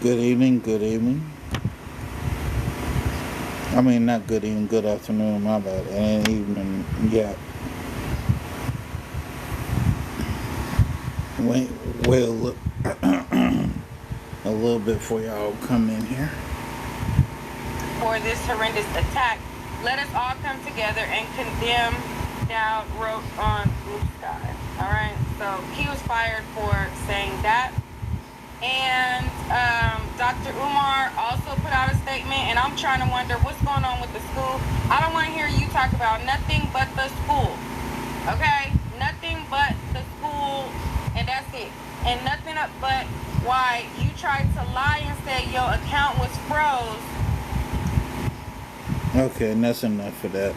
Good evening, good evening. I mean, not good evening, good afternoon, my bad. It ain't evening yet. Wait, wait a little bit before y'all come in here. For this horrendous attack, let us all come together and condemn Dowd wrote on Blue Sky. Alright, so he was fired for saying that. And Dr. Umar also put out a statement, and I'm trying to wonder what's going on with the school. I don't want to hear you talk about nothing but the school. Okay? Nothing but the school, and that's it. And nothing but why you tried to lie and say your account was froze. Okay, and that's enough for that.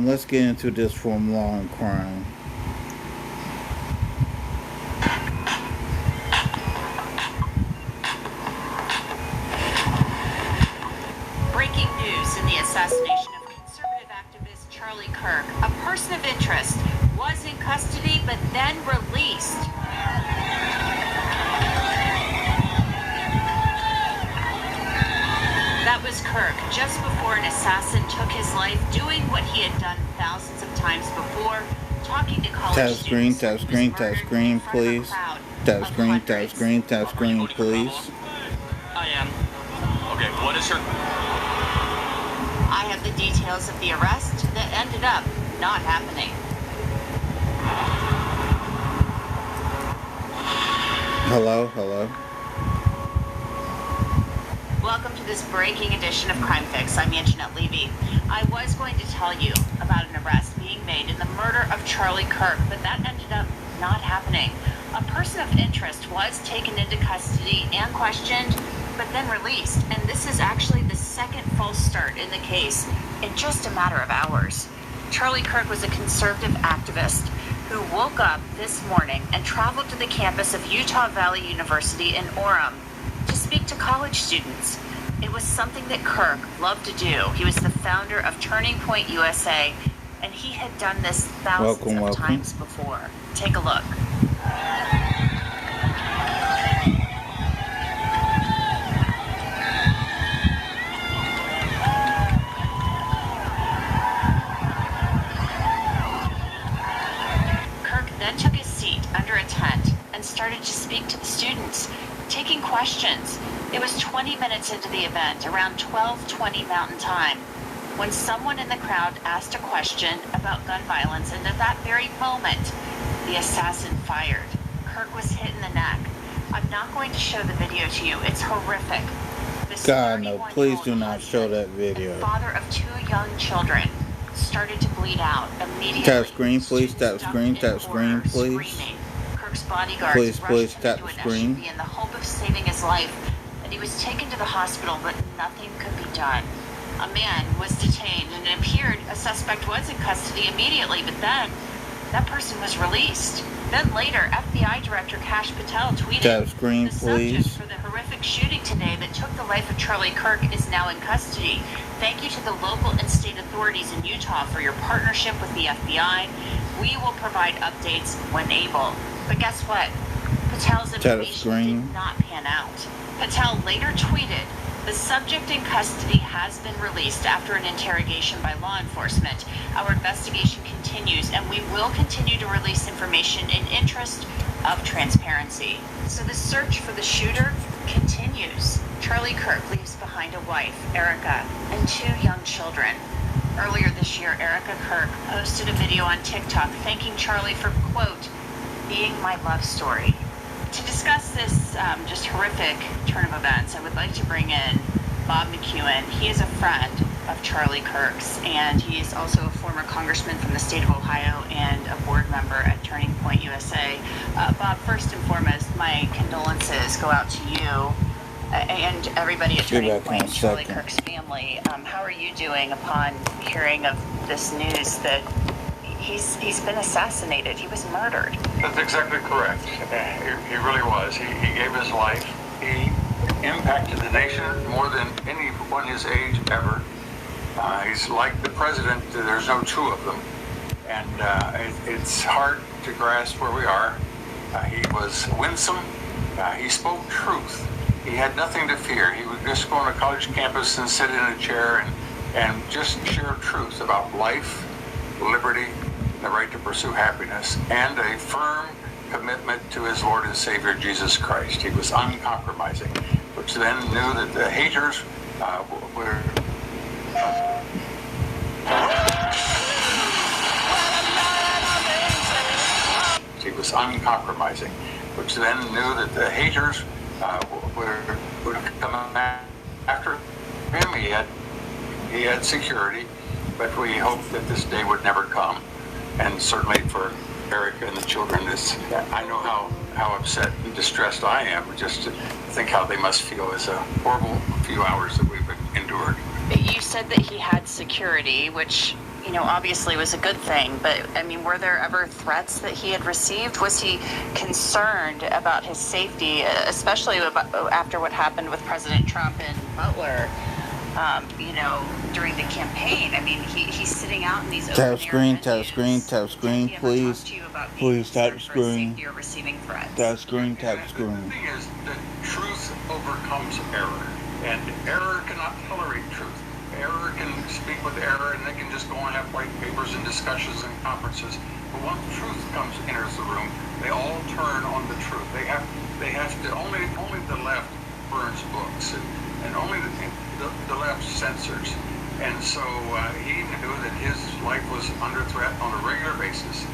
Let's get into this from law and crime. Breaking news in the assassination of conservative activist Charlie Kirk. A person of interest was in custody but then released. That was Kirk, just before an assassin took his life, doing what he had done thousands of times before, talking to college students. Tap screen, please. Tap screen, please. I am. Okay, what is her... I have the details of the arrest that ended up not happening. Hello. Welcome to this breaking edition of Crime Fix. I'm Anjanette Levy. I was going to tell you about an arrest being made in the murder of Charlie Kirk, but that ended up not happening. A person of interest was taken into custody and questioned, but then released. And this is actually the second false start in the case in just a matter of hours. Charlie Kirk was a conservative activist who woke up this morning and traveled to the campus of Utah Valley University in Orem to speak to college students. It was something that Kirk loved to do. He was the founder of Turning Point USA, and he had done this thousands of times before. Take a look. Kirk then took his seat under a tent and started to speak to the students, taking questions. It was 20 minutes into the event, around 12:20 Mountain Time, when someone in the crowd asked a question about gun violence, and at that very moment, the assassin fired. Kirk was hit in the neck. I'm not going to show the video to you. It's horrific. God, no, please do not show that video. Father of two young children started to bleed out immediately. Tap screen, please. Tap screen, please. Kirk's bodyguards Please rushed tap him into an screen. SUV in the hope of saving his life, and he was taken to the hospital, but nothing could be done. A man was detained, and it appeared a suspect was in custody immediately, but then that person was released. Then later, FBI Director Kash Patel tweeted, Tap screen, the subject please. for the horrific shooting today that took the life of Charlie Kirk is now in custody. Thank you to the local and state authorities in Utah for your partnership with the FBI. We will provide updates when able. But guess what? Patel's information did not pan out. Patel later tweeted, the subject in custody has been released after an interrogation by law enforcement. Our investigation continues, and we will continue to release information in interest of transparency. So the search for the shooter continues. Charlie Kirk leaves behind a wife, Erica, and two young children. Earlier this year, Erica Kirk posted a video on TikTok thanking Charlie for, quote, being my love story. To discuss this just horrific turn of events, I would like to bring in Bob McEwen. He is a friend of Charlie Kirk's, and he is also a former congressman from the state of Ohio and a board member at Turning Point USA. Bob, first and foremost, my condolences go out to you and everybody at Turning Point, Charlie Kirk's family. How are you doing upon hearing of this news that he's been assassinated? He was murdered. That's exactly correct. He really was. He gave his life. He impacted the nation more than anyone his age ever. He's like the president. There's no two of them. And it's hard to grasp where we are. He was winsome. He spoke truth. He had nothing to fear. He would just go on a college campus and sit in a chair and just share truth about life, liberty, the right to pursue happiness, and a firm commitment to his Lord and Savior Jesus Christ. He was uncompromising, which then knew that the haters were... He was uncompromising, which then knew that the haters would come after him. He had security, but we hoped that this day would never come. And certainly for Erica and the children, I know how upset and distressed I am just to think how they must feel. It's a horrible few hours that we've endured. You said that he had security, which, obviously was a good thing, but I mean, were there ever threats that he had received? Was he concerned about his safety, especially after what happened with President Trump and Butler, during the campaign? I mean, he's sitting out in these tap screen, please. Please tap screen. You're receiving threats. Tap screen. The thing is that truth overcomes error, and error cannot tolerate truth. Error can speak with error, and they can just go and have white papers and discussions and conferences. But once truth enters the room, they all turn on the truth. They have to only the left burns books, and only the left censors. And so he knew that his life was under threat on a regular basis,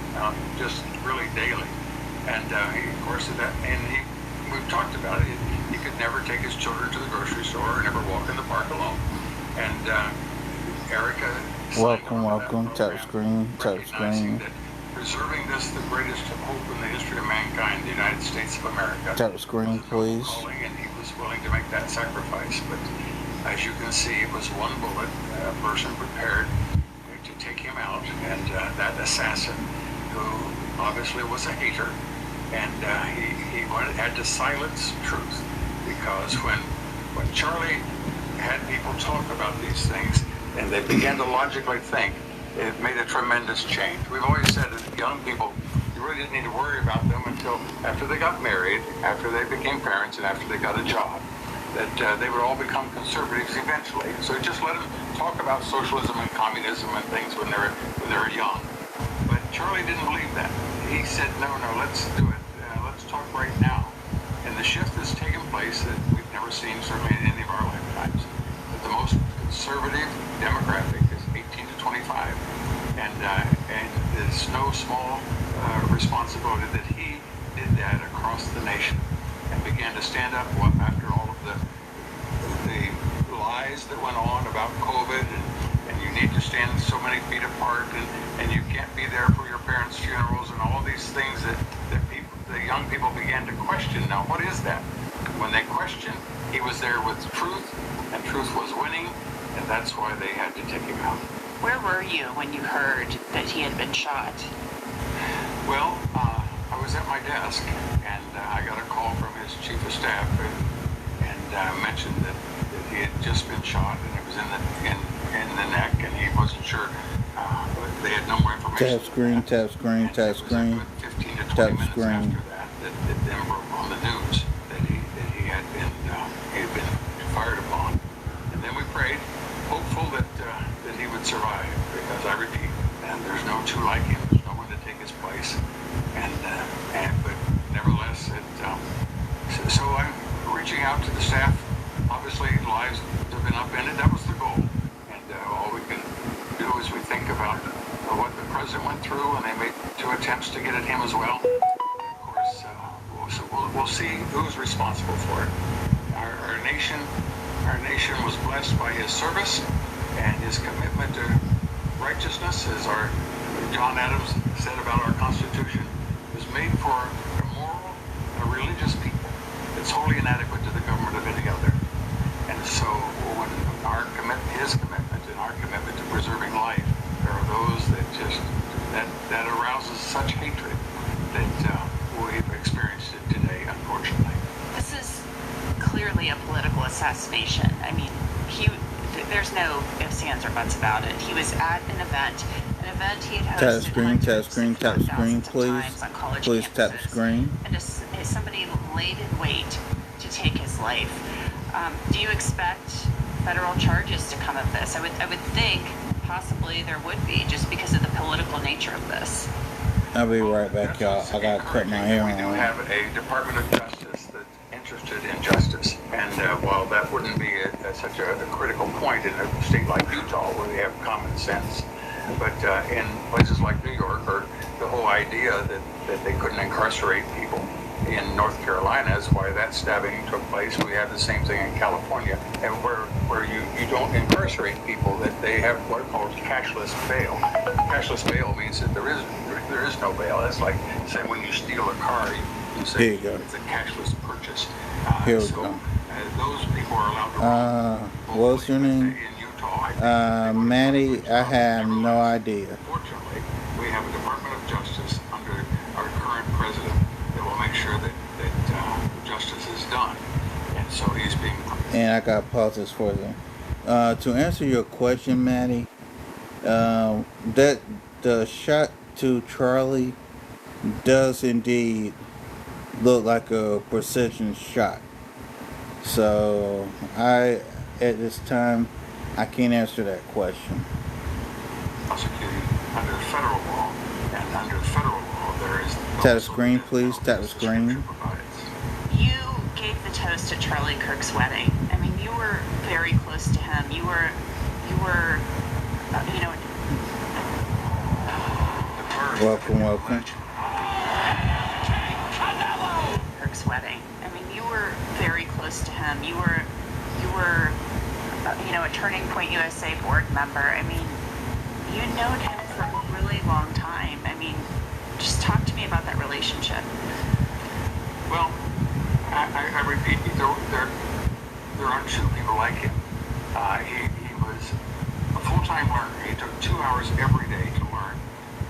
just really daily. And of course, we've talked about it. He could never take his children to the grocery store or never walk in the park alone. And Erica, welcome. Tap screen. That preserving this, the greatest hope in the history of mankind, the United States of America. Tap screen, please. And he was willing to make that sacrifice. But as you can see, it was one bullet, a person prepared to take him out, and that assassin, who obviously was a hater, and he had to silence truth, because when Charlie had people talk about these things and they began to logically think, it made a tremendous change. We've always said that young people, you really didn't need to worry about them until after they got married, after they became parents, and after they got a job, that they would all become conservatives eventually. So just let them talk about socialism and communism and things when they're young. But Charlie didn't believe that. He said, no, let's do it. Let's talk right now. And the shift has taken place that we've never seen, certainly in any of our lifetimes. That the most conservative demographic is 18 to 25. And it's no small responsibility that he did that across the nation and began to stand up after all of the lies that went on about COVID and you need to stand so many feet apart and you can't be there for your parents' funerals and all these things that the young people began to question. Now, what is that? When they questioned, he was there with truth, and truth was winning, and that's why they had to take him out. Where were you when you heard that he had been shot? Well, I was at my desk, and I got a call from his chief of staff and mentioned that he had just been shot, and it was in the neck, and he wasn't sure. They had no more information. Tap screen. 15 to 20 minutes after that then broke on the news that he had been fired upon. And then we prayed, hopeful that he would survive, because I repeat, and there's no two like him. There's no one to take his place. But nevertheless, so I'm reaching out to the staff. Obviously, lives have been upended. That was the goal. And all we can do is we think about what the president went through, and they made 2 attempts to get at him as well. Of course, we'll see who's responsible for it. Our nation was blessed by his service and his commitment to righteousness, as our John Adams said about our Constitution, was made for a moral and a religious people. It's wholly inadequate to the government of any other. And so when his commitment and our commitment to preserving life, there are those that arouses such hatred that we've experienced it today, unfortunately. This is clearly a political assassination. I mean, there's no ifs, ands, or buts about it. He was at an event he had hosted Tap screen, please. Please tap screen. And as somebody laid in wait to take his life. Do you expect federal charges to come of this? I would think possibly there would be, just because of the political nature of this. I'll be right back, y'all. I gotta cut my hair We do on. have a Department of Justice that's interested in justice, and while that wouldn't be such a critical point in a state like Utah where they have common sense, but in places like New York, or the whole idea that they couldn't incarcerate people in North Carolina is why that stabbing took place. We have the same thing in California, and where you don't incarcerate people, that they have what are called cashless bail. Cashless bail means that there is no bail. That's like saying when you steal a car, you say Here you go. it's a cashless purchase. Here we so, go. Those people are allowed to run. What's your name? In Utah, I think Maddie, I have no idea. Fortunately, we have a Department of Justice under our current president that will make sure that justice is done. And so he's being... And I got pauses for them. To answer your question, Maddie, that the shot to Charlie does indeed look like a precision shot. So at this time, I can't answer that question. Prosecuted under federal law, and under federal law there is... Tap the screen, please. Tap the screen. You gave the toast at Charlie Kirk's wedding. I mean, you were very close to him. You were, you know. Welcome. Kirk's wedding. I mean, you were very close to him. You were, you know, a Turning Point USA board member. I mean, you known him for a really long time. I mean, just talk to me about that relationship. Well, I repeat, there aren't two people like him. He was a full-time learner. He took 2 hours every day to learn.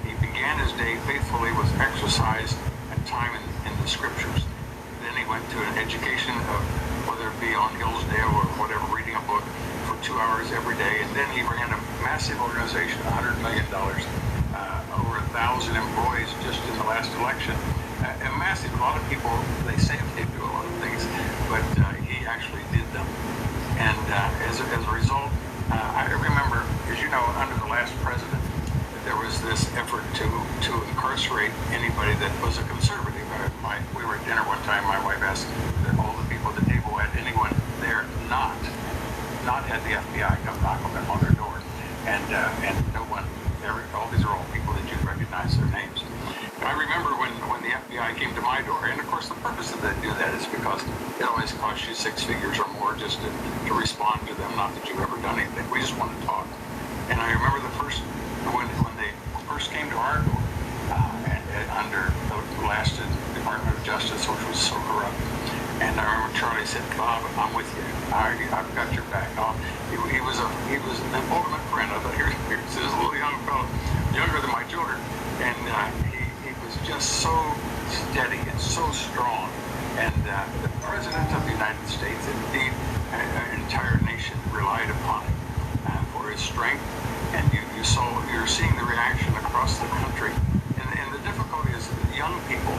He began his day faithfully with exercise and time in the scriptures. Then he went to an education of, whether it be on Hillsdale or whatever, reading a book for 2 hours every day. And then he ran a massive organization, $100 million, over 1,000 employees just in the last election. A massive. A lot of people, they say they do a lot of things, but he actually did them. And as a result, I remember, as you know, under the last president, there was this effort to incarcerate anybody that was a conservative. We were at dinner one time. My wife asked all the people at the table, had anyone there not had the FBI come knock on their door, and no one. All these are all people that you'd recognize their names. And I remember when the FBI came to my door, and of course the purpose of that do that is because it always costs you 6 figures or more just to respond to them. Not that you've ever done anything. We just want to talk. And I remember when they first came to our door under the last Department of Justice, which was so corrupt. And I remember Charlie said, "Bob, I'm with you. I've got your back." He was an ultimate friend. I thought, here's this little young fellow, younger than my children, and he was just so steady and so strong. And the President of the United States, indeed, an entire nation relied upon him for his strength. And you're seeing the reaction across the country. And the difficulty is that young people,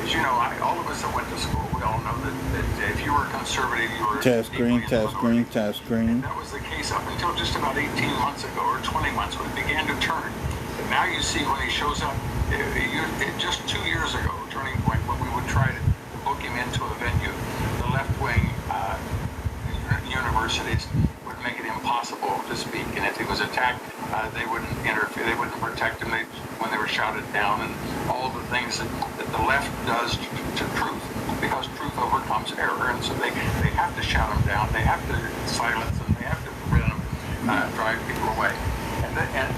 as you know, all of us that went to school, we all know that if you were conservative, you were... Tap screen. And that was the case up until just about 18 months ago, or 20 months, when it began to turn. And now you see when he shows up, just 2 years ago, Turning Point, when we would try to book him into a venue, the left-wing universities would make it impossible to speak. And if he was attacked, they wouldn't interfere, they wouldn't protect him when they were shouted down, and all the things that the left does to truth, because truth overcomes error. And so they have to shout him down, they have to silence them, they have to prevent them, drive people away.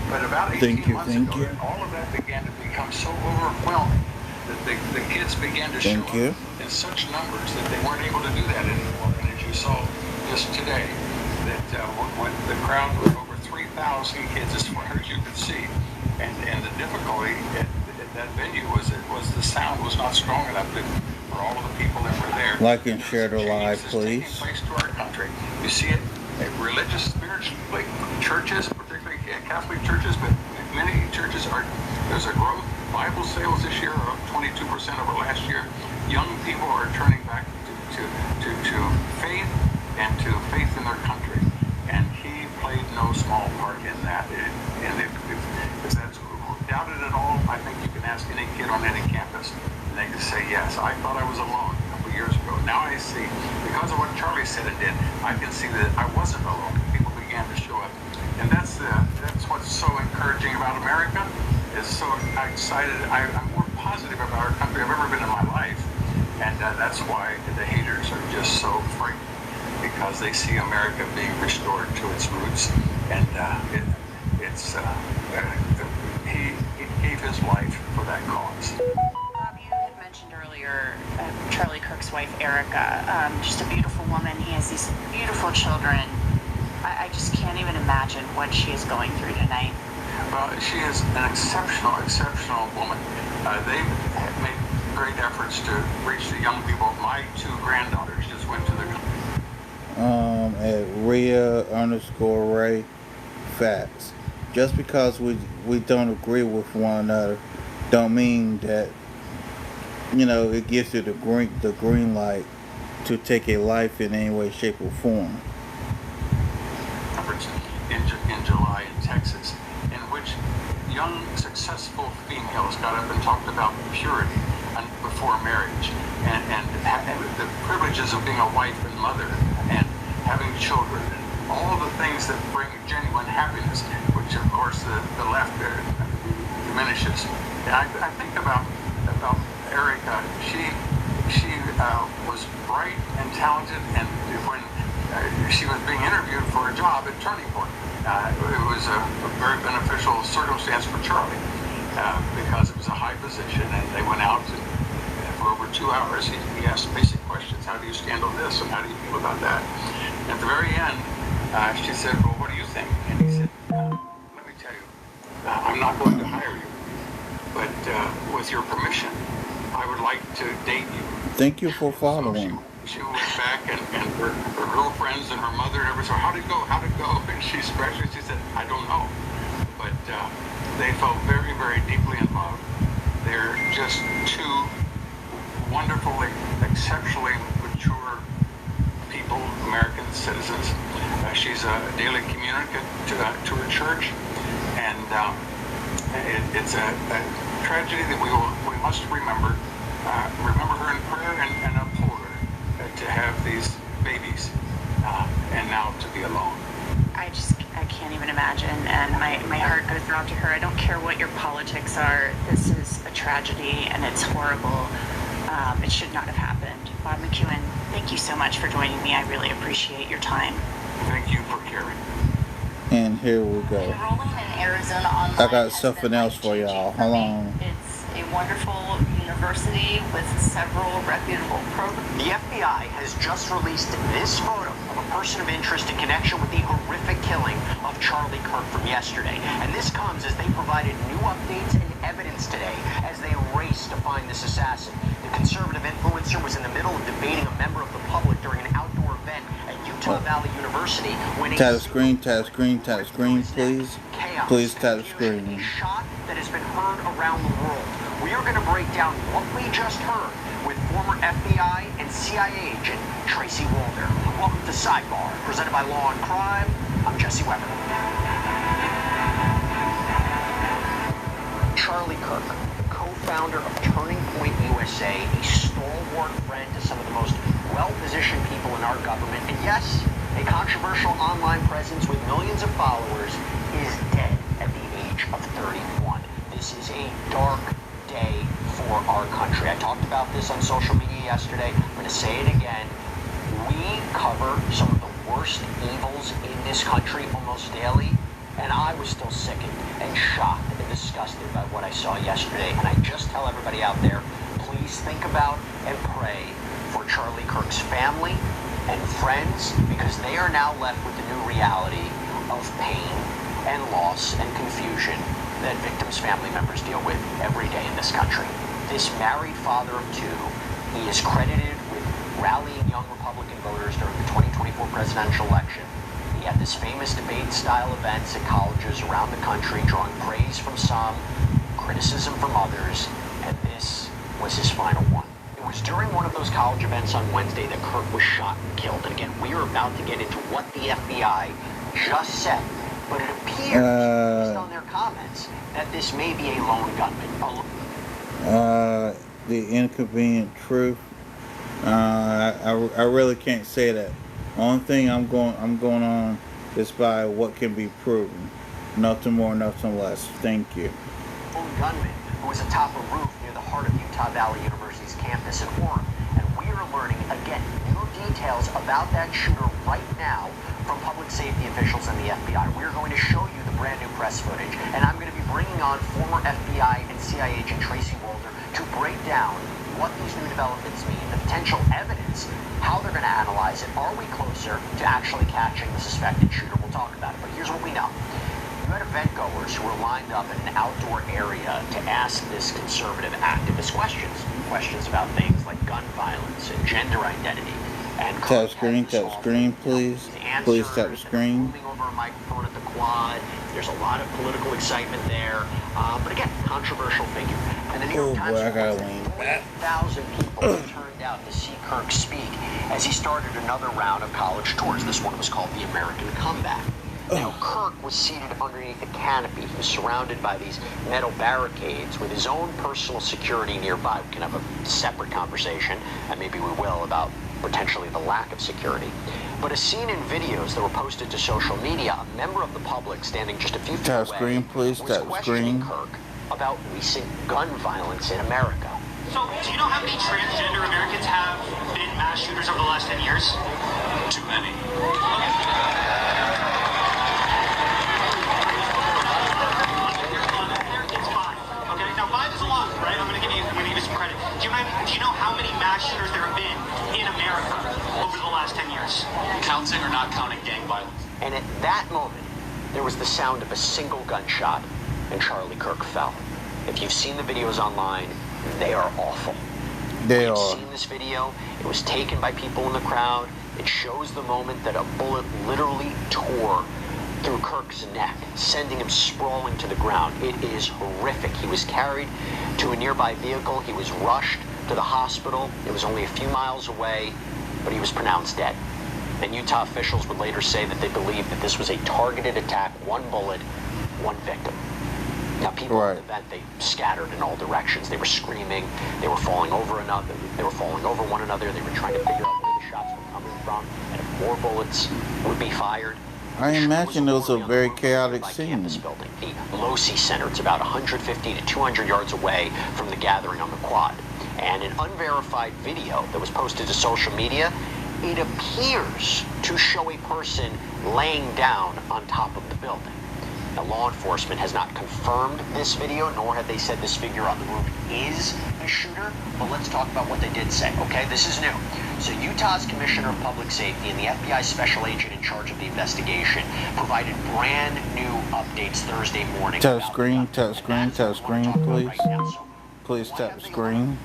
But about 18 months ago, all of that began to become so overwhelming that the kids began to show up in such numbers that they weren't able to do that anymore. And as you saw just today, that when the crowd was over 3,000 kids, as far as you could see, and the difficulty at that venue was the sound was not strong enough for all of the people that were there. Like and share the live, please. Taking place to our country. You see it at religious, spiritually, churches, particularly Catholic churches, but many churches there's a growth Bible sales this year are up 22% over last year. Young people are turning back to faith and to faith in their country. And he played no small part in that. And if that's doubted at all, I think you can ask any kid on any campus, and they can say, yes, I thought I was alone a couple years ago. Now I see, because of what Charlie said and did, I can see that I wasn't alone. People began to show up. And that's what's so encouraging about America. Is so excited. I'm more positive about our country I've ever been in my life. And that's why the haters are just so frightened, because they see America being restored to its roots. And he gave his life for that cause. Bob, you had mentioned earlier Charlie Kirk's wife, Erica. Just a beautiful woman. He has these beautiful children. I just can't even imagine what she is going through tonight. Well, she is an exceptional woman. They've made great efforts to reach the young people. My two granddaughters just went to the... At Rhea_Ray facts. Just because we don't agree with one another, don't mean that, it gives you the green light to take a life in any way, shape, or form. In July in Texas, in which young, successful females got up and talked about purity before marriage, and the privileges of being a wife and mother, and having children, and all the things that bring genuine happiness, which of course the left diminishes. And I think about Erica. She was bright and talented, and when she was being interviewed for a job at Turning Point, it was a very beneficial circumstance for Charlie, because it was a high position, and they went out and for over 2 hours he asked basic questions. How do you handle this, and how do you feel about that? And at the very end, she said, well, what do you think? And he said, let me tell you, I'm not going to hire you, but with your permission, I would like to date you. Thank you for following. So she went back, and her girlfriends and her mother and everything said, how'd it go? And she scratched her. She said, I don't know. But they felt very, very deeply in love. They're just two wonderfully, exceptionally mature people, American citizens. She's a daily communicant to her church, and it's a tragedy that we must remember her in prayer and uphold her to have these babies and now to be alone. I can't even imagine, and my heart goes out to her. I don't care what your politics are. This is a tragedy, and it's horrible. It should not have happened. Bob McEwen, thank you so much for joining me. I really appreciate your time. Thank you for caring. And here we go. Enrolling in Arizona online. I got something else for y'all. Hold on. It's a wonderful university with several reputable programs. The FBI has just released this photo of a person of interest in connection with the horrific killing of Charlie Kirk from yesterday. And this comes as they provided new updates and evidence today as they raced to find this assassin. The conservative influencer was in the middle of debating a member of the public during an outdoor event at Utah Valley University when Tap the screen, please. Chaos Please tap the screen. A shot that has been heard around the world. We are going to break down what we just heard with former FBI and CIA agent Tracy Walder. Welcome to Sidebar, presented by Law and Crime. I'm Jesse Weber. Charlie Kirk, co-founder of Turning Point USA, a stalwart friend to some of the most well-positioned people in our government, and yes, a controversial online presence with millions of followers, is dead at the age of 31. This is a dark day for our country. I talked about this on social media yesterday. I'm going to say it again. We cover some of the worst evils in this country almost daily, and I was still sickened and shocked and disgusted by what I saw yesterday. And I just tell everybody out there, please think about and pray for Charlie Kirk's family and friends, because they are now left with the new reality of pain and loss and confusion that victims' family members deal with every day in this country. This married father of two, he is credited with rallying young Republican voters during the 2024 presidential election. He had this famous debate-style events at colleges around the country, drawing praise from some, criticism from others, and this was his final one. It was during one of those college events on Wednesday that Kirk was shot and killed. And again, we are about to get into what the FBI just said, but it appears, based on their comments, that this may be a lone gunman. The inconvenient truth. I really can't say that. Only thing I'm going on is by what can be proven. Nothing more, nothing less. Thank you. Lone gunman who was atop a roof near the heart of Utah Valley University's campus in Orem. And we are learning, again, new details about that shooter right now from public safety officials and the FBI. We're going to show you the brand new press footage, and I'm going to be bringing on former FBI and CIA agent Tracy Walter to break down what these new developments mean, the potential evidence, how they're going to analyze it. Are we closer to actually catching the suspected shooter? We'll talk about it, but here's what we know. You had event goers who were lined up in an outdoor area to ask this conservative activist questions about things like gun violence and gender identity. And tap screen, please. Please tap screen. Moving over a microphone at the quad. There's a lot of political excitement there. But again, controversial figure. And the New York Times reports that 40,000 people turned out to see Kirk speak as he started another round of college tours. This one was called the American Comeback. Now, Kirk was seated underneath a canopy. He was surrounded by these metal barricades with his own personal security nearby. We can have a separate conversation, and maybe we will, about potentially the lack of security. But as seen in videos that were posted to social media, a member of the public standing just a few feet away screen, please. was questioning Kirk about recent gun violence in America. So, do you know how many transgender Americans have been mass shooters over the last 10 years? Too many. Do you know how many mass shooters there have been in America over the last 10 years? Counting or not counting gang violence? And at that moment, there was the sound of a single gunshot, and Charlie Kirk fell. If you've seen the videos online, they are awful. They are. You've seen this video. It was taken by people in the crowd. It shows the moment that a bullet literally tore through Kirk's neck, sending him sprawling to the ground. It is horrific. He was carried to a nearby vehicle. He was rushed to the hospital. It was only a few miles away, but he was pronounced dead. And Utah officials would later say that they believe that this was a targeted attack, one bullet, one victim. Now, people at the event, they scattered in all directions. They were screaming. They were falling over another. They were falling over one another. They were trying to figure out where the shots were coming from and if more bullets would be fired. I imagine it was a very chaotic scene. Building, the Losi Center. It's about 150 to 200 yards away from the gathering on the quad. And an unverified video that was posted to social media, it appears to show a person laying down on top of the building. Now, law enforcement has not confirmed this video, nor have they said this figure on the roof is the shooter. But let's talk about what they did say, okay? This is new. So Utah's Commissioner of Public Safety and the FBI Special Agent in charge of the investigation provided brand new updates Thursday morning. Tap screen, please. Please tap screen.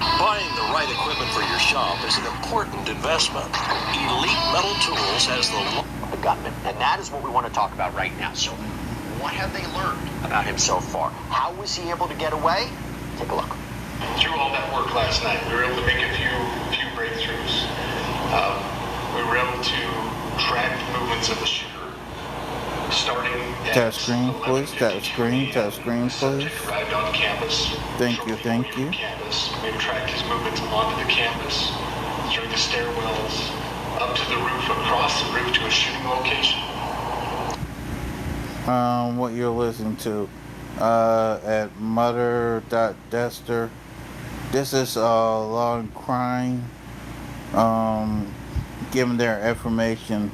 Buying the right equipment for your shop is an important investment. Elite Metal Tools has the gunman, and that is what we want to talk about right now. So, what have they learned about him so far? How was he able to get away? Take a look. Through all that work last night, we were able to make a few breakthroughs. We were able to track the movements of the shooter. Starting at tap screen, please. Tap screen, please. Arrived on campus. Thank you. Campus. We tracked his movements onto the campus, through the stairwells, up to the roof, across the roof to a shooting location. What you're listening to at Mother.Dester. This is Law and Crime, giving their information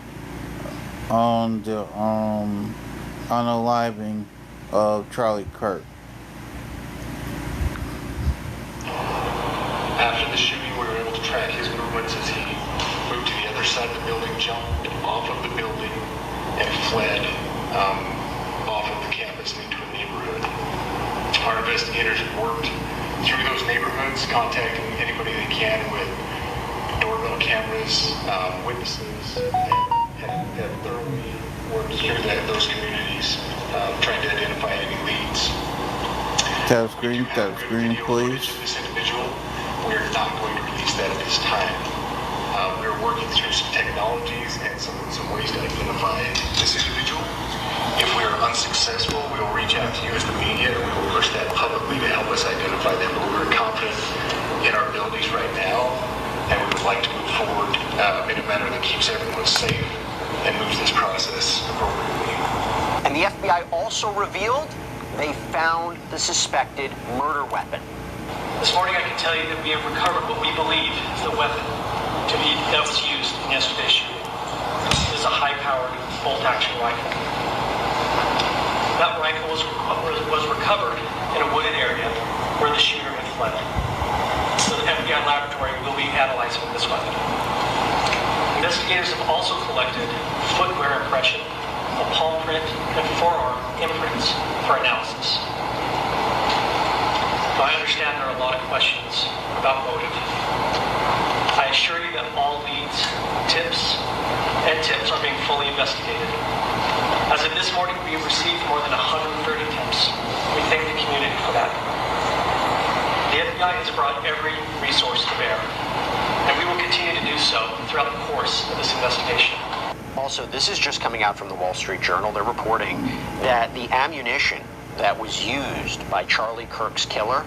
on the unaliving of Charlie Kirk. After the shooting, we were able to track his movements as he moved to the other side of the building, jumped off of the building, and fled off of the campus and into a neighborhood. Our investigators have worked through those neighborhoods, contacting anybody they can with doorbell cameras, witnesses, and have thoroughly worked through those communities, trying to identify any leads. Tap screen, please. This individual, we're not going to release that at this time. We're working through some technologies and some ways to identify this individual. If we are unsuccessful, we will reach out to you as the media and we will push that publicly to help us identify them. But we're confident in our abilities right now, and we would like to move forward in a manner that keeps everyone safe and moves this process appropriately. And the FBI also revealed they found the suspected murder weapon. This morning I can tell you that we have recovered what we believe is the weapon that was used in yesterday's shooting. It is a high-powered bolt-action rifle. That rifle was recovered in a wooded area where the shooter had fled. So the FBI laboratory will be analyzing this weapon. Investigators have also collected footwear impression, a palm print, and forearm imprints for analysis. I understand there are a lot of questions about motive. I assure you that all leads, tips are being fully investigated. As of this morning, we have received more than 130 tips. We thank the community for that. The FBI has brought every resource to bear, and we will continue to do so throughout the course of this investigation. Also, this is just coming out from the Wall Street Journal. They're reporting that the ammunition that was used by Charlie Kirk's killer,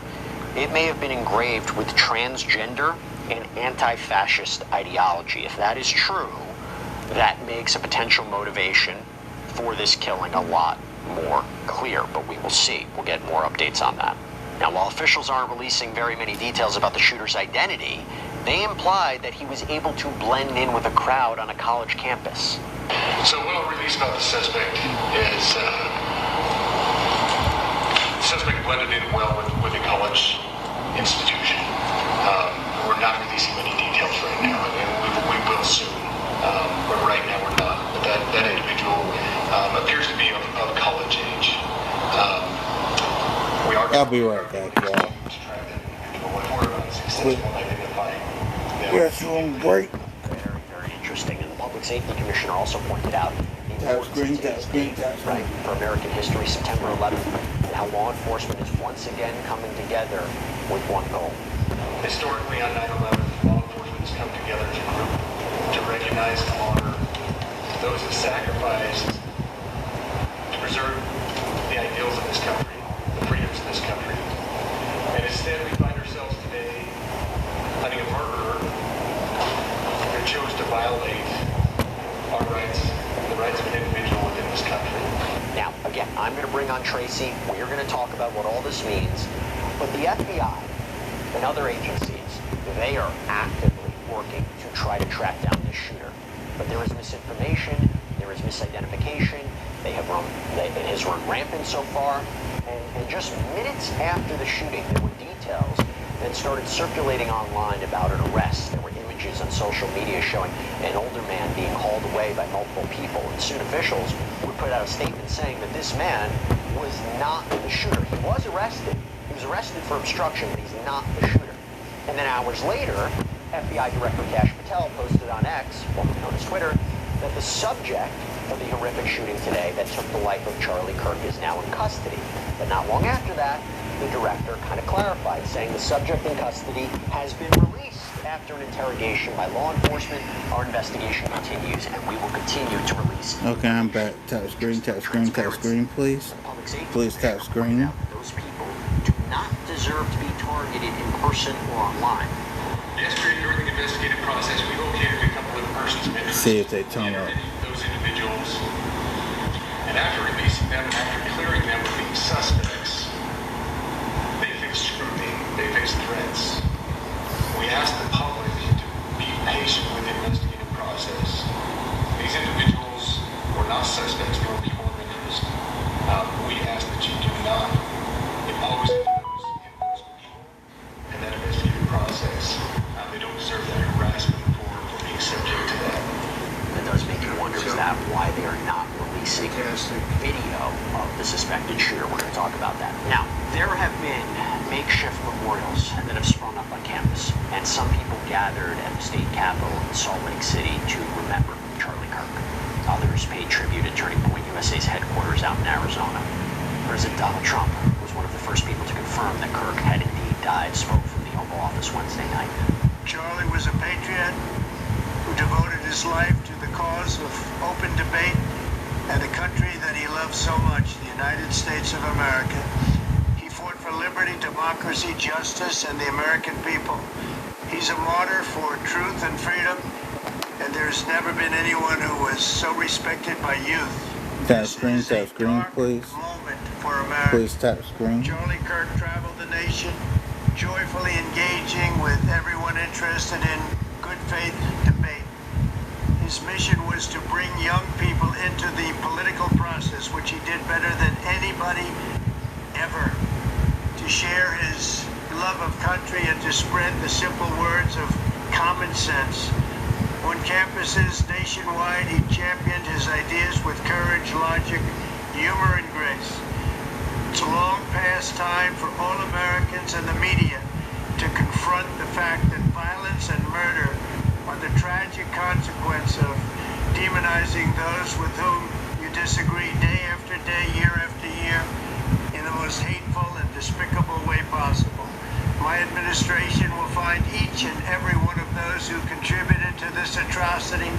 it may have been engraved with transgender and anti-fascist ideology. If that is true, that makes a potential motivation for this killing a lot more clear, but we will see. We'll get more updates on that. Now, while officials aren't releasing very many details about the shooter's identity, they implied that he was able to blend in with a crowd on a college campus. So what I'll release about the suspect is the suspect blended in well with a college institution. We're not releasing any details right now, and we will soon. But right now we're not. But that individual appears to be of college age. We are. I'll be right back, y'all. Yes, room break. Very, very interesting. And the Public Safety Commissioner also pointed out Tap screen. right, for American history, September 11th, and how law enforcement is once again coming together with one goal. Historically, on 9/11, law enforcement has come together as a group to recognize and honor those who sacrificed to preserve the ideals of this country, the freedoms of this country. And instead, we find ourselves today having a murderer who chose to violate our rights, the rights of an individual within this country. Now, again, I'm going to bring on Tracy. We're going to talk about what all this means. But the FBI and other agencies, they are actively working to try to track down this shooter. But there is misinformation, there is misidentification, it has run rampant so far. And just minutes after the shooting, there were details that started circulating online about an arrest. There were images on social media showing an older man being hauled away by multiple people. And soon officials would put out a statement saying that this man was not the shooter. He was arrested. He was arrested for obstruction, but he's not the shooter. And then hours later, FBI Director Kash Patel posted on X, formerly known as Twitter, that the subject of the horrific shooting today that took the life of Charlie Kirk is now in custody. But not long after that, the director kind of clarified, saying the subject in custody has been released after an interrogation by law enforcement. Our investigation continues, and we will continue to release. Okay, I'm back. Tap screen, please. Please tap screen. Those people do not deserve to be targeted in person or online. Yesterday, during the investigative process, we located a couple of persons of interest. See if they turn up. Those individuals. And after releasing them and after clearing them of being suspects, they faced scrutiny, they faced threats. We asked the public to be patient with the investigative process. These individuals were not suspects, nor people of interest. We ask that you do not impose those people in that investigative process. They don't deserve that harassment for being subject to that. It does make you wonder, is that why they are not releasing video of the suspected shooter? We're going to talk about that. Now, there have been makeshift memorials that have sprung up on campus, and some people gathered at the state capitol in Salt Lake City to remember Charlie Kirk. Others paid tribute at Turning Point USA's headquarters out in Arizona. President Donald Trump was one of the first people to confirm that Kirk had indeed died, spoke from the Oval Office Wednesday night. Charlie was a patriot who devoted his life to the cause of open debate and the country that he loved so much, the United States of America. He fought for liberty, democracy, justice, and the American people. He's a martyr for truth and freedom, and there's never been anyone who was so respected by youth. Tap screen, please. Moment for America. Please tap screen. Charlie Kirk traveled the nation, joyfully engaging with everyone interested in good faith debate. His mission was to bring young people into the political process, which he did better than anybody ever. To share his love of country and to spread the simple words of common sense. On campuses nationwide, he championed his ideas with courage, logic, humor, and grace. It's a long past time for all Americans and the media to confront the fact that violence and murder are the tragic consequence of demonizing those with whom you disagree day after day, year after year, in the most hateful and despicable way possible. My administration will find each and every one of those who contributed to this atrocity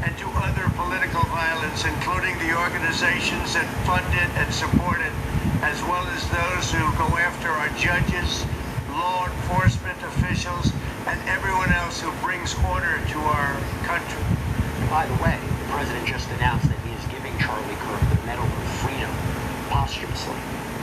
and to other political violence, including the organizations that fund it and support it, as well as those who go after our judges, law enforcement officials, and everyone else who brings order to our country. By the way, the president just announced that he is giving Charlie Kirk the Medal of Freedom posthumously.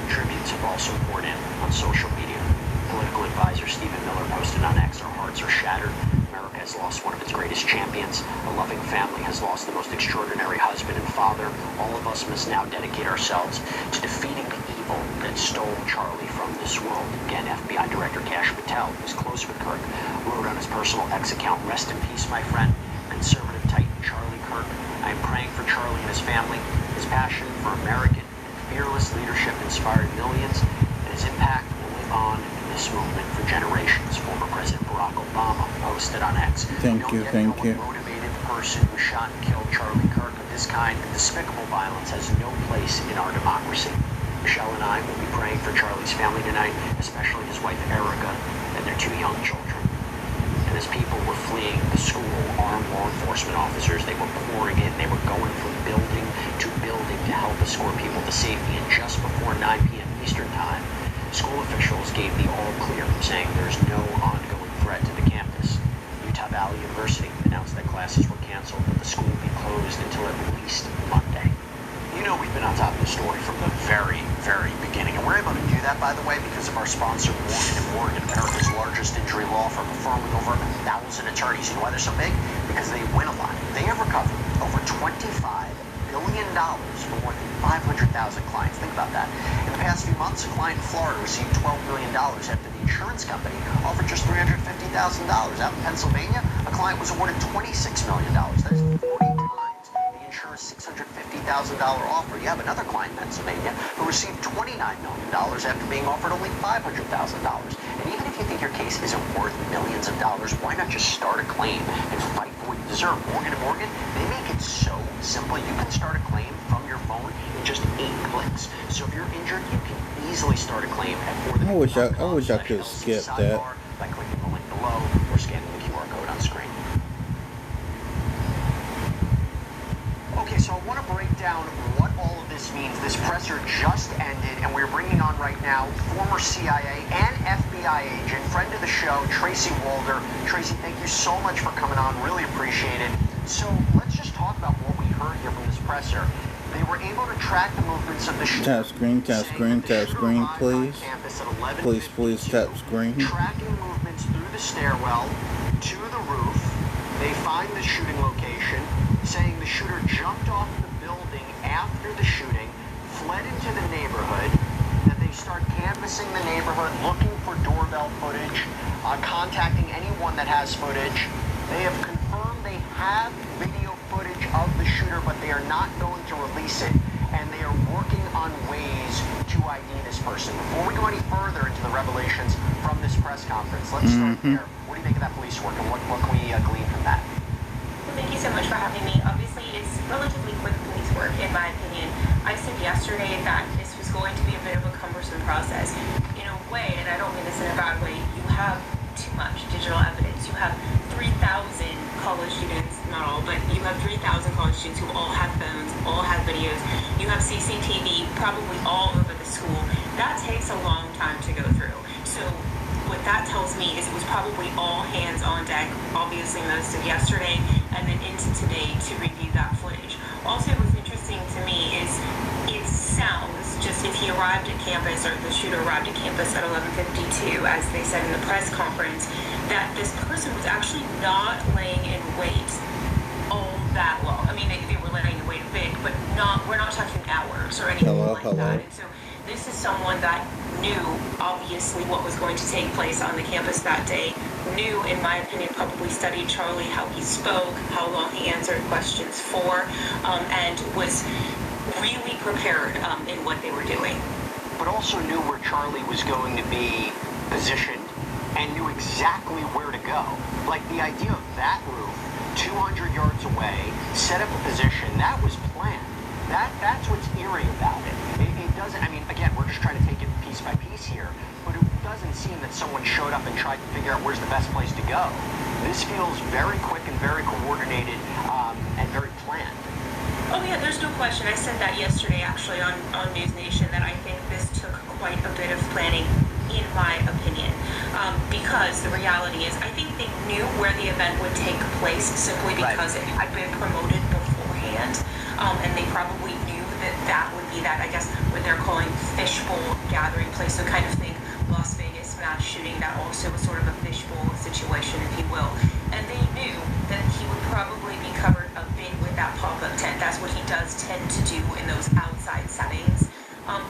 Tributes have also poured in on social media. Political advisor Stephen Miller posted on X, "Our hearts are shattered. America has lost one of its greatest champions. A loving family has lost the most extraordinary husband and father. All of us must now dedicate ourselves to defeating the evil that stole Charlie from this world." Again, FBI Director Kash Patel, who's close with Kirk, wrote on his personal X account, "Rest in peace, my friend. Conservative titan Charlie Kirk. I am praying for Charlie and his family. His passion for American and fearless leadership inspired millions, and his impact will live on in this movement for generations." Former President Barack Obama posted on X. Thank you. What motivated the person who shot and killed Charlie Kirk. Of this kind of despicable violence has no place in our democracy. Michelle and I will be praying for Charlie's family tonight, especially his wife Erica and their 2 young children. And as people were fleeing the school, armed law enforcement officers, they were pouring in. They were going from building to building to help escort people to safety. And just before 9 p.m. Eastern Time, school officials gave the all clear, saying there's no ongoing threat to the campus. Utah Valley University announced that classes were canceled, but the school will be closed until at least Monday. You know we've been on top of the story from the very, very beginning. And we're able to do that, by the way, because of our sponsor, Morgan & Morgan, America's largest injury law firm, a firm with over 1,000 attorneys. You know why they're so big? Because they win a lot. They have recovered over $25 billion for more than 500,000 clients. Think about that. In the past few months, a client in Florida received $12 million after the insurance company offered just $350,000. Out in Pennsylvania, a client was awarded $26 million. That is 40 times the insurer's $650,000 offer. You have another client in Pennsylvania who received $29 million after being offered only $500,000. And even if you think your case isn't worth millions of dollars, why not just start a claim and fight for what you deserve? Morgan & Morgan, they make it so simple. You can start a claim from your phone in just 8 clicks. So if you're injured, you can easily start a claim at I wish I could skip that. By clicking the link below or scanning the QR code on screen. Okay, so I want to break down what all of this means. This presser just ended, and we're bringing on right now former CIA and FBI agent, friend of the show, Tracy Walder. Tracy, thank you so much for coming on. Really appreciate it. So let's just talk about what we heard here from this presser. They were able to track the movements of the shooter. Tap screen, please. Please tap screen. Tracking movements through the stairwell to the roof. They find the shooting location, saying the shooter jumped off the building after the shooting, fled into the neighborhood, that they start canvassing the neighborhood, looking for doorbell footage, contacting anyone that has footage. They have confirmed they have video footage of the shooter, but they are not going to release it, and they are working on ways to ID this person. Before we go any further into the revelations from this press conference, let's start there. What do you think of that police work, and what can we glean from that? Well, thank you so much for having me. Obviously, it's relatively quick police work, in my opinion. I said yesterday that this was going to be a bit of a cumbersome bipartisan process. In a way, and I don't mean this in a bad way, you have too much digital evidence. You have 3,000 college students, not all, but you have 3,000 college students who all have phones, all have videos. You have CCTV probably all over the school. That takes a long time to go through. So what that tells me is it was probably all hands on deck, obviously most of yesterday, and then into today to review that footage. Also, what's interesting to me is it sounds, just if he arrived at campus, or the shooter arrived at campus at 11:52, as they said in the press conference, that this person was actually not laying in wait all that long. I mean, they were laying in wait a bit, but we're not talking hours or anything like that. And so this is someone that knew, obviously, what was going to take place on the campus that day, knew, in my opinion, probably studied Charlie, how he spoke, how long he answered questions for, and was really prepared in what they were doing. But also knew where Charlie was going to be positioned and knew exactly where to go. Like the idea of that roof, 200 yards away, set up a position, that was planned. That's what's eerie about it. It doesn't, I mean, again, we're just trying to take it piece by piece here, but it doesn't seem that someone showed up and tried to figure out where's the best place to go. This feels very quick and very coordinated and very planned. Oh yeah, there's no question. I said that yesterday actually on News Nation, that I think this took quite a bit of planning, in my opinion, because the reality is I think they knew where the event would take place simply because it had been promoted beforehand, and they probably knew that would be that, I guess, what they're calling fishbowl gathering place, so kind of think Las Vegas mass shooting, that also was sort of a fishbowl situation, if you will. And they knew that he would probably be covered a bit with that pop-up tent. That's what he does tend to do in those outside settings,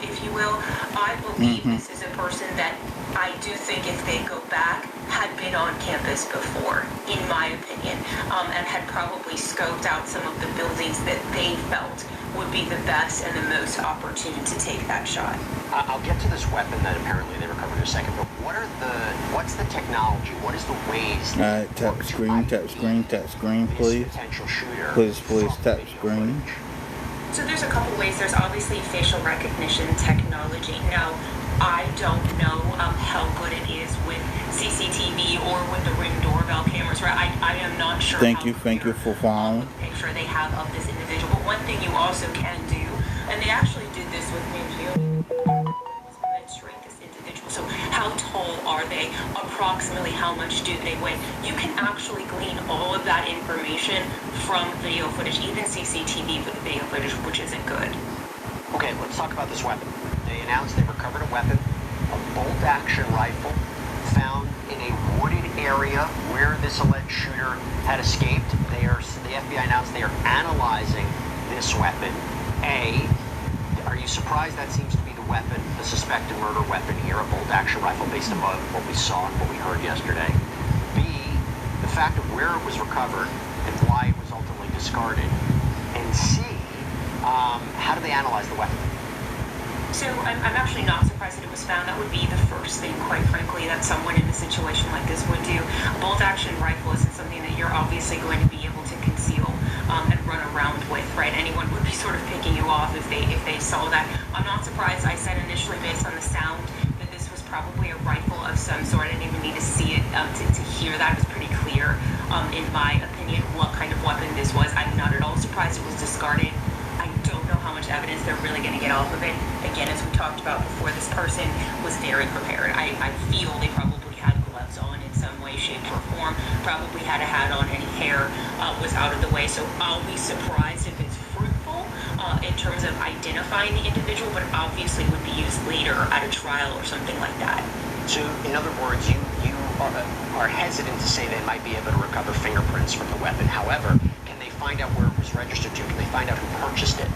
if you will. I believe this is a person that I do think, if they go back, had been on campus before, in my opinion, and had probably scoped out some of the buildings that they felt would be the best and the most opportune to take that shot. I'll get to this weapon that apparently they recovered in a second, but what's the technology? What is the ways? Tap screen, please. Potential shooter. Please tap screen. So there's a couple ways. There's obviously facial recognition technology. Now, I don't know how good it is with CCTV or with the Ring doorbell cameras. Right? I am not sure. Thank you for following. Picture they have of this individual. But one thing you also can do, and they actually did this with Minjio, demonstrate this individual. So how tall are they? Approximately how much do they weigh? You can actually glean all of that information from video footage, even CCTV video footage, which isn't good. Okay, let's talk about this weapon. They announced they recovered a weapon, a bolt-action rifle, found in a wooded area where this alleged shooter had escaped. The FBI announced they are analyzing this weapon. A, are you surprised that seems to be the weapon, the suspected murder weapon here, a bolt-action rifle, based on what we saw and what we heard yesterday? B, the fact of where it was recovered and why it was ultimately discarded. And C, how do they analyze the weapon? So I'm actually not surprised that it was found. That would be the first thing, quite frankly, that someone in a situation like this would do. A bolt-action rifle isn't something that you're obviously going to be able to conceal and run around with, right? Anyone would be sort of picking you off if they saw that. I'm not surprised. I said initially, based on the sound, that this was probably a rifle of some sort. I didn't even need to see it to hear that. It was pretty clear, in my opinion, what kind of weapon this was. I'm not at all surprised it was discarded. I don't know how much evidence they're really going to get off of it. Again, as we talked about before, this person was very prepared. I feel they probably had gloves on in some way, shape, or form, probably had a hat on, any hair was out of the way. So I'll be surprised if it's fruitful in terms of identifying the individual, but obviously would be used later at a trial or something like that. So, in other words, you are hesitant to say they might be able to recover fingerprints from the weapon. However, can they find out where it was registered to? Can they find out who purchased it?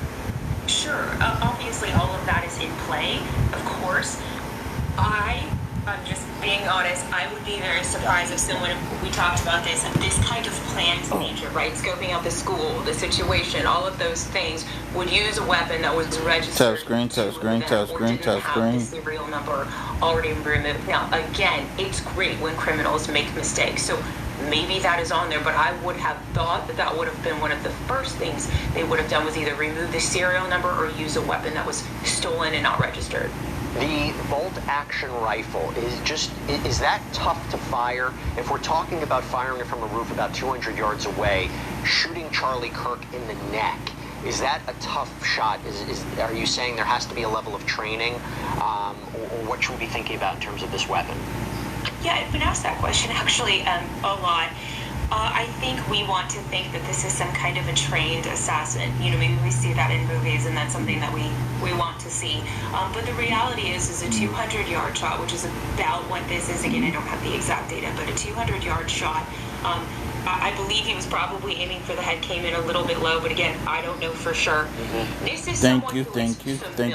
Sure. Obviously, all of that is in play, of course. I'm just being honest, I would be very surprised if someone, we talked about this kind of planned nature, right? Scoping out the school, the situation, all of those things, would use a weapon that was registered. Tap screen. The serial number already removed. Now, again, it's great when criminals make mistakes. So maybe that is on there, but I would have thought that would have been one of the first things they would have done, was either remove the serial number or use a weapon that was stolen and not registered. The bolt-action rifle is that tough to fire? If we're talking about firing it from a roof about 200 yards away, shooting Charlie Kirk in the neck, is that a tough shot? Are you saying there has to be a level of training, or what should we be thinking about in terms of this weapon? Yeah, I've been asked that question actually a lot. I think we want to think that this is some kind of a trained assassin. Maybe we see that in movies, and that's something that we want to see. But the reality is a 200-yard shot, which is about what this is. Again, I don't have the exact data, but a 200-yard shot. I believe he was probably aiming for the head, came in a little bit low, but again, I don't know for sure. This is Thank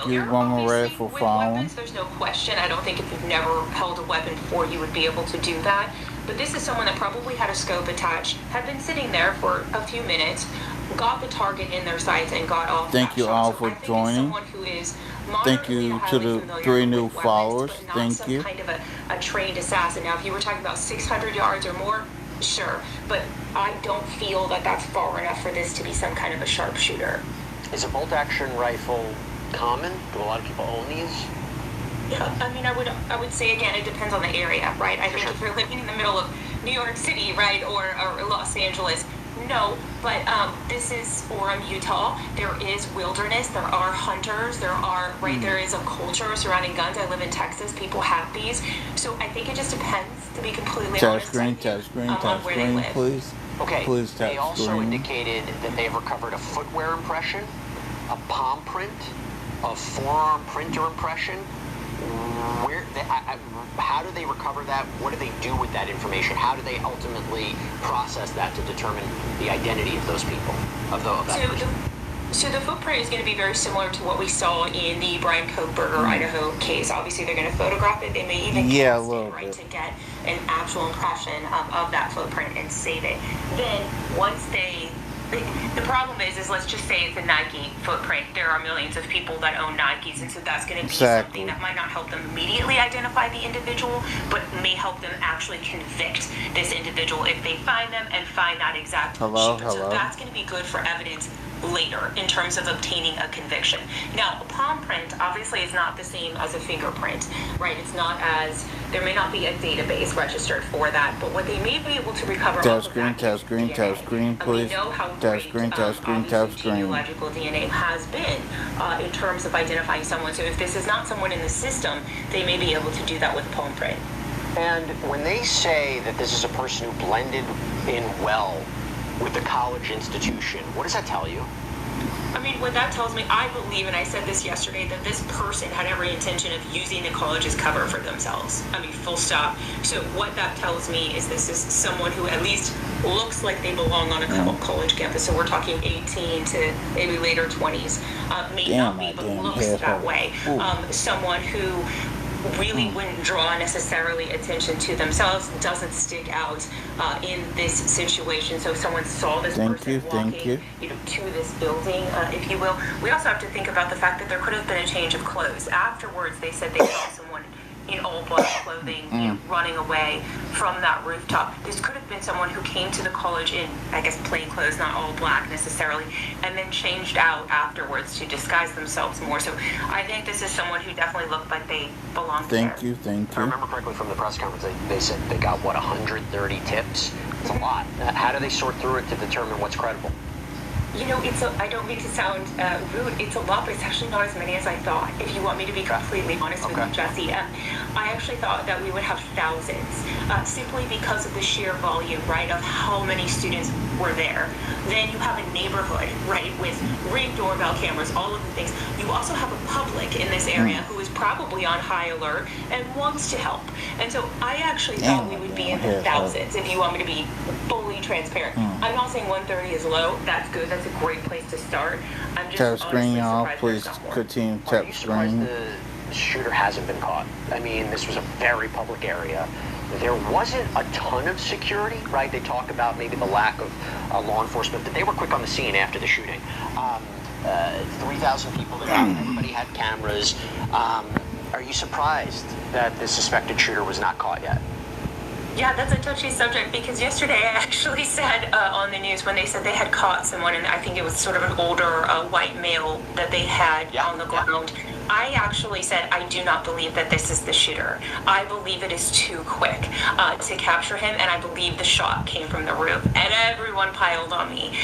you, Woman Red, for following. Weapons, there's no question. I don't think if you've never held a weapon before, you would be able to do that. But this is someone that probably had a scope attached, had been sitting there for a few minutes, got the target in their sights, and got off. Thank you all for joining. Thank you to the 3 new followers. Thank you. Kind of a trained assassin. Now, if you were talking about 600 yards or more, sure, but I don't feel that that's far enough for this to be some kind of a sharpshooter. Is a bolt-action rifle common? Do a lot of people own these? Yeah, I mean, I would say again, it depends on the area, right? I think if you're living in the middle of New York City, right, or Los Angeles, no. But this is Orem, Utah. There is wilderness. There are hunters. There are there is a culture surrounding guns. I live in Texas. People have these, so I think it just depends. To be completely honest, tap screen, please. Okay. Please tap they also screen. indicated that they've recovered a footwear impression, a palm print, a forearm printer impression. How do they recover that? What do they do with that information? How do they ultimately process that to determine the identity of those people? So the footprint is going to be very similar to what we saw in the Brian Koberger, Idaho case. Obviously, they're going to photograph it. They may even cast it, right, to get an actual impression of that footprint and save it. Then once the problem is let's just say it's a Nike footprint. There are millions of people that own Nikes, and so that's going to be something that might not help them immediately identify the individual, but may help them actually convict this individual if they find them and find that exact shoe. So that's going to be good for evidence later in terms of obtaining a conviction. Now, a palm print obviously is not the same as a fingerprint, right? It's not as, there may not be a database registered for that, but what they may be able to recover tap screen, please. We know how great genealogical DNA has been in terms of identifying someone. So if this is not someone in the system, they may be able to do that with a palm print. And when they say that this is a person who blended in well with the college institution, what does that tell you? I mean, what that tells me, I believe, and I said this yesterday, that this person had every intention of using the college's cover for themselves. I mean, full stop. So what that tells me is this is someone who at least looks like they belong on a college campus. So we're talking 18 to maybe later 20s. May not be, but looks that way. Someone who really wouldn't draw necessarily attention to themselves, doesn't stick out in this situation. So if someone saw this person walking to this building, if you will. We also have to think about the fact that there could have been a change of clothes. Afterwards, they said they saw someone in all black clothing running away from that rooftop. This could have been someone who came to the college in, I guess, plain clothes, not all black necessarily, and then changed out afterwards to disguise themselves more. So I think this is someone who definitely looked like they belonged there. Thank you. If I remember correctly from the press conference, they said they got, 130 tips? It's a lot. How do they sort through it to determine what's credible? You know, I don't mean to sound rude, it's a lot, but it's actually not as many as I thought, if you want me to be completely honest with you, Jesse. I actually thought that we would have thousands, simply because of the sheer volume, right, of how many students were there. Then you have a neighborhood, right, with Ring doorbell cameras, all of the things. You also have a public in this area who is probably on high alert and wants to help. And so I actually thought we would be in the thousands, if you want me to be fully transparent. I'm not saying 130 is low. That's good. That's a great place to start. I'm just tap screen, y'all. Please continue tap screen. The shooter hasn't been caught. I mean, this was a very public area. There wasn't a ton of security, right? They talk about maybe the lack of law enforcement, but they were quick on the scene after the shooting. 3,000 people there. Everybody had cameras. Are you surprised that the suspected shooter was not caught yet? Yeah, that's a touchy subject, because yesterday I actually said on the news when they said they had caught someone, and I think it was sort of an older white male that they had on the ground. I actually said I do not believe that this is the shooter. I believe it is too quick to capture him, and I believe the shot came from the roof. And everyone piled on me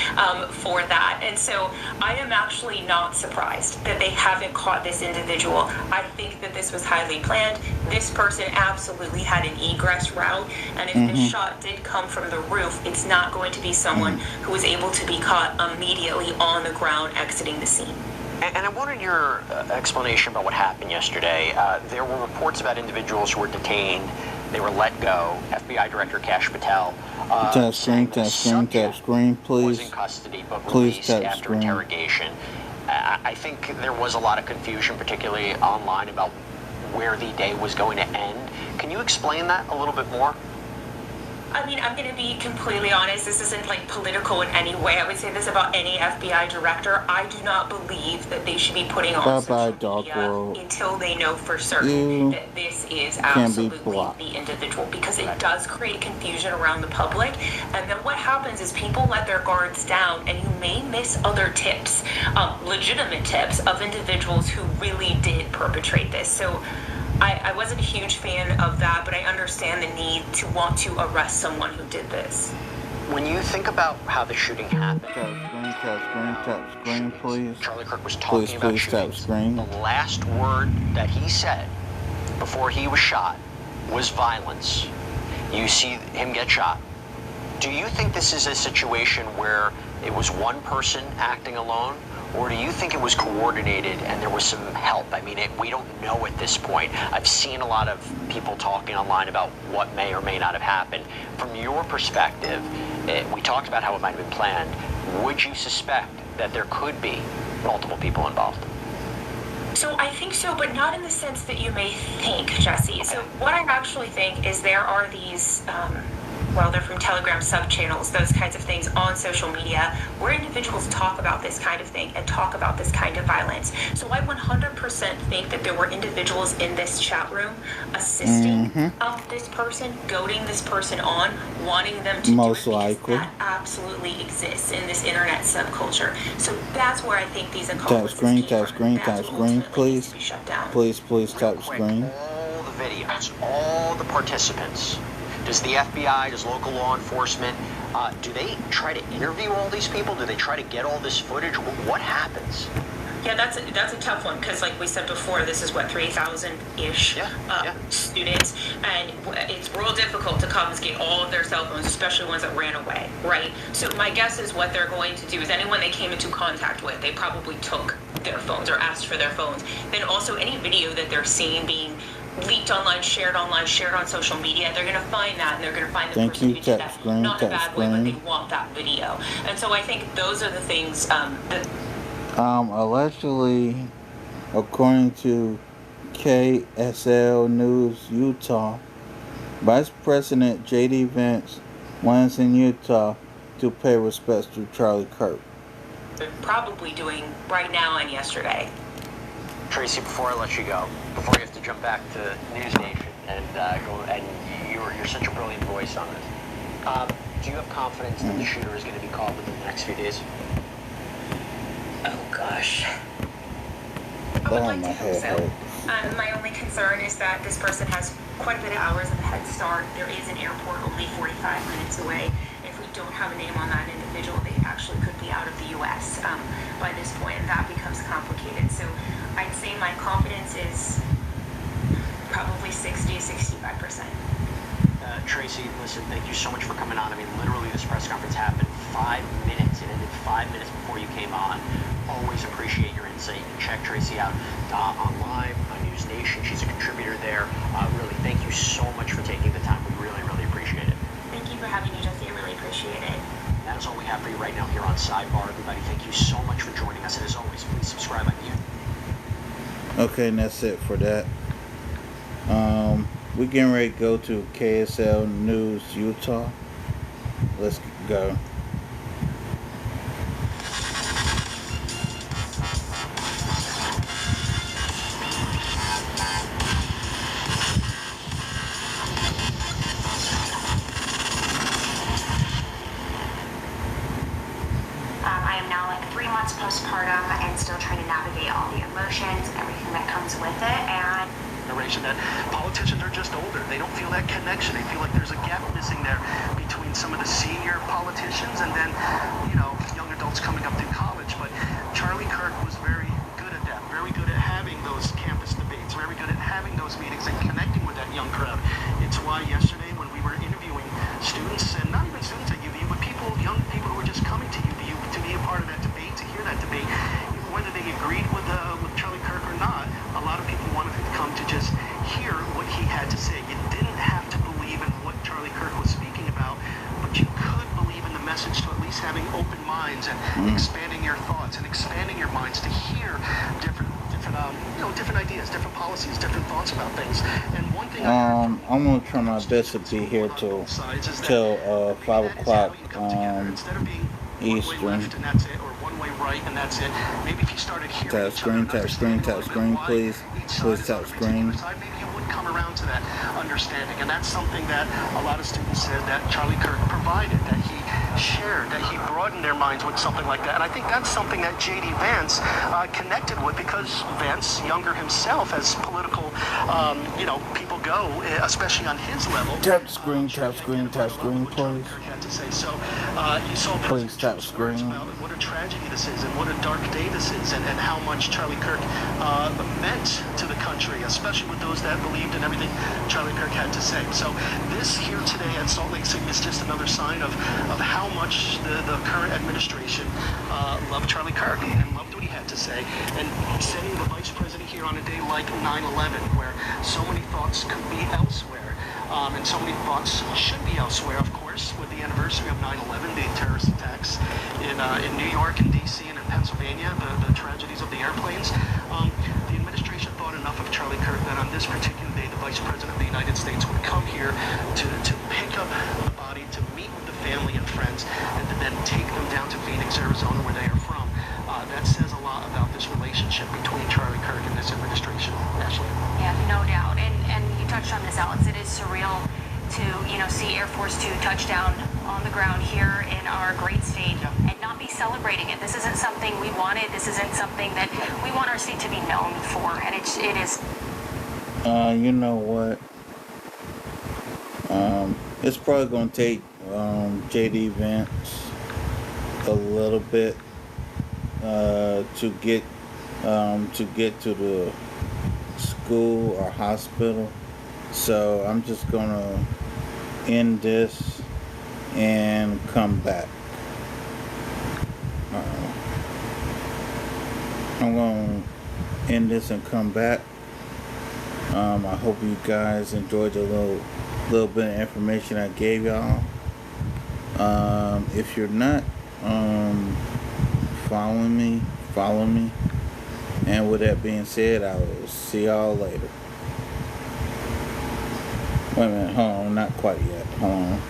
for that. And so I am actually not surprised that they haven't caught this individual. I think that this was highly planned. This person absolutely had an egress route, and if this shot did come from the roof, it's not going to be someone who was able to be caught immediately on the ground exiting the scene. And I wanted your explanation about what happened yesterday. There were reports about individuals who were detained. They were let go. FBI Director Kash Patel Tap screen, please. was in custody but Please released tap after screen. interrogation. I think there was a lot of confusion, particularly online, about where the day was going to end. Can you explain that a little bit more? I mean, I'm going to be completely honest. This isn't like political in any way. I would say this about any FBI director. I do not believe that they should be putting on social media until they know for certain that this is absolutely the individual, because it does create confusion around the public. And then what happens is people let their guards down, and you may miss other tips, legitimate tips of individuals who really did perpetrate this. So I wasn't a huge fan of that, but I understand the need to want to arrest someone who did this. When you think about how the shooting happened, Tap screen, please. Charlie Kirk was talking about tap shootings. screen. The last word that he said before he was shot was violence. You see him get shot. Do you think this is a situation where it was one person acting alone? Or do you think it was coordinated and there was some help? I mean, we don't know at this point. I've seen a lot of people talking online about what may or may not have happened. From your perspective, we talked about how it might have been planned. Would you suspect that there could be multiple people involved? So I think so, but not in the sense that you may think, Jesse. So what I actually think is there are these they're from Telegram sub-channels, those kinds of things on social media, where individuals talk about this kind of thing and talk about this kind of violence. So I 100% think that there were individuals in this chat room assisting this person, goading this person on, wanting them to Most do it, likely. that absolutely exists in this internet subculture. So that's where I think these accomplices Tap screen, please. Please tap screen. All the videos, all the participants. Does the FBI, does local law enforcement, do they try to interview all these people? Do they try to get all this footage? What happens? Yeah, that's a tough one, because like we said before, this is what 3,000-ish students, and it's real difficult to confiscate all of their cell phones, especially ones that ran away, right? So my guess is what they're going to do is anyone they came into contact with, they probably took their phones or asked for their phones. Then also any video that they're seeing being leaked online, shared on social media, they're going to find that, and they're going to find the person who did that, not in a bad way, but they want that video. And so I think those are the things that... Allegedly, according to KSL News Utah, Vice President J.D. Vance lands in Utah to pay respects to Charlie Kirk. They're probably doing right now and yesterday. Tracy, before I let you go, before you have to jump back to News Nation and you're such a brilliant voice on this. Do you have confidence that the shooter is going to be caught within the next few days? Oh gosh. I would like to hope so. My only concern is that this person has quite a bit of hours of a head start. There is an airport only 45 minutes away. If we don't have a name on that individual, they actually could be out of the U.S. By this point, and that becomes complicated. So I'd say my confidence is probably 60-65%. Tracy, listen, thank you so much for coming on. I mean, literally, this press conference happened 5 minutes. It ended 5 minutes before you came on. Always appreciate your insight. You can check Tracy out online on News Nation. She's a contributor there. Really, thank you so much for taking the time. We really, really appreciate it. Thank you for having me, Jesse. I really appreciate it. That is all we have for you right now here on Sidebar. Everybody, thank you so much for joining us. And as always, please subscribe on YouTube. Okay, and that's it for that. We're getting ready to go to KSL News Utah. Let's go. I am now like 3 miles that's postpartum and still trying to navigate all the emotions and everything that comes with it. And generation that politicians are just older. They don't feel that connection. They feel like there's a gap missing there between some of the senior politicians and then, young adults coming up through college. But Charlie Kirk was very good at that, very good at having those campus debates, very good at having those meetings and connecting with that young crowd. It's why yesterday when we were interviewing students, and not even students at UVU, but young people who were just coming to UVU to be a part of that debate, to hear that debate, whether they agreed with Charlie Kirk or not, a lot of people wanted to come to just hear what he had to say. You didn't have to believe in what Charlie Kirk was speaking about, but you could believe in the message to at least having open minds and expanding your thoughts and expanding your minds to hear different ideas, different policies, different thoughts about things. And one thing I'm gonna try my best to be here till 5 o'clock Eastern. And that's it, or one way right and that's it. Maybe if you started hearing Tap screen, please. Please tap screen. Maybe you would come around to that understanding, and that's something that a lot of students said that Charlie Kirk provided, that he shared, that he broadened their minds with something like that. And I think that's something that J.D. Vance connected with, because Vance, younger himself, as political, people go, especially on his level. Tap screen, please. So you saw please tap screen. What a tragedy this is, and what a dark day this is, and how much Charlie Kirk meant to the country, especially with those that believed in everything Charlie Kirk had to say. So this here today at Salt Lake City is just another sign of how much the current administration loved Charlie Kirk and loved what he had to say. And sending the vice president here on a day like 9/11, where so many thoughts could be elsewhere, and so many thoughts should be elsewhere, of course, with the anniversary of 9/11, the terrorist attacks in New York and D.C. and in Pennsylvania, the tragedies of the airplanes. The administration thought enough of Charlie Kirk that on this particular day, the Vice President of the United States would come here to pick up the body, to meet with the family and friends, and to then take them down to Phoenix, Arizona, where they are from. That says a lot about this relationship between Charlie Kirk and this administration. Ashley? Yeah, no doubt. And you touched on this, Alex. It is surreal to, see Air Force 2 touchdown on the ground here in our great state and not be celebrating it. This isn't something we wanted. This isn't something that we want our state to be known for. And it is. You know what? It's probably going to take J.D. Vance a little bit to get to the school or hospital. So I'm just going to end this and come back. I'm going to end this and come back. I hope you guys enjoyed the little bit of information I gave y'all. If you're not following me, follow me. And with that being said, I will see y'all later. Wait a minute, hold on, not quite yet. Hold on.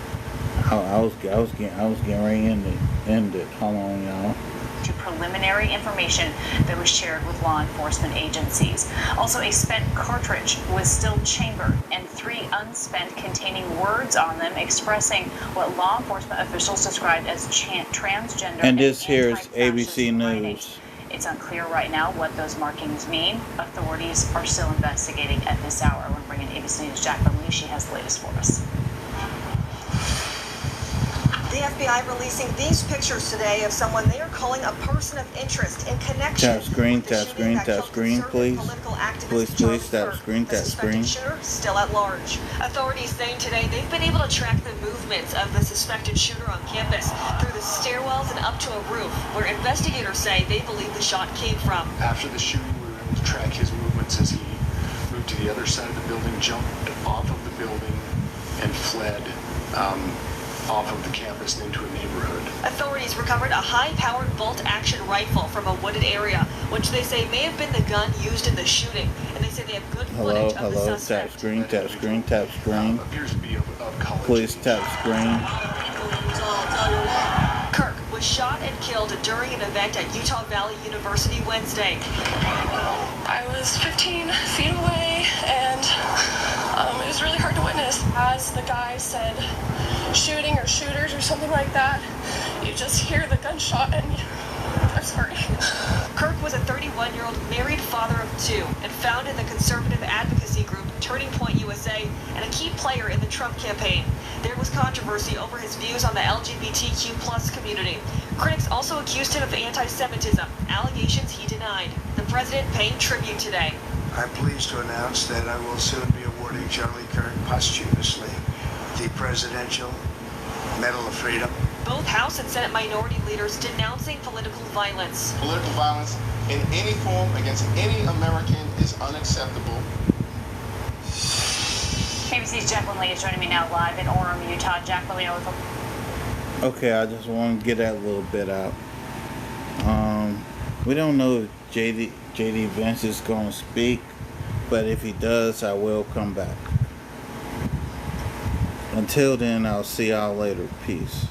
I was getting ready to end it. Hold on, y'all. To preliminary information that was shared with law enforcement agencies. Also, a spent cartridge was still chambered, and 3 unspent containing words on them expressing what law enforcement officials described as transgender. And this here is ABC News. It's unclear right now what those markings mean. Authorities are still investigating at this hour. We're bringing ABC News' Jacqueline Lee. She has the latest for us. The FBI releasing these pictures today of someone they are calling a person of interest in connection. Tap screen, please. Please, tap screen, shooter still at large. Authorities saying today they've been able to track the movements of the suspected shooter on campus through the stairwells and up to a roof, where investigators say they believe the shot came from. After the shooting, we were able to track his movements as he moved to the other side of the building, jumped off of the building, and fled off of the campus into a neighborhood. Authorities recovered a high-powered bolt-action rifle from a wooded area, which they say may have been the gun used in the shooting. And they say they have good footage of the suspect. Tap screen. Appears to be of college. Please tap screen. Kirk was shot and killed during an event at Utah Valley University Wednesday. I was 15 feet away, and it was really hard to witness. As the guy said, shooting or shooters or something like that, you just hear the gunshot and I'm sorry. Kirk was a 31-year-old married father of two and founded the conservative advocacy group Turning Point USA and a key player in the Trump campaign. There was controversy over his views on the LGBTQ+ community. Critics also accused him of anti-Semitism, allegations he denied. The president paying tribute today. I'm pleased to announce that I will soon be awarding Charlie Kirk posthumously the Presidential Medal of Freedom. Both House and Senate minority leaders denouncing political violence. Political violence in any form against any American is unacceptable. ABC's Jacqueline Lee is joining me now live in Orem, Utah. Jacqueline, Okay, I just want to get that little bit out. We don't know if JD Vance is going to speak, but if he does, I will come back. Until then, I'll see y'all later. Peace.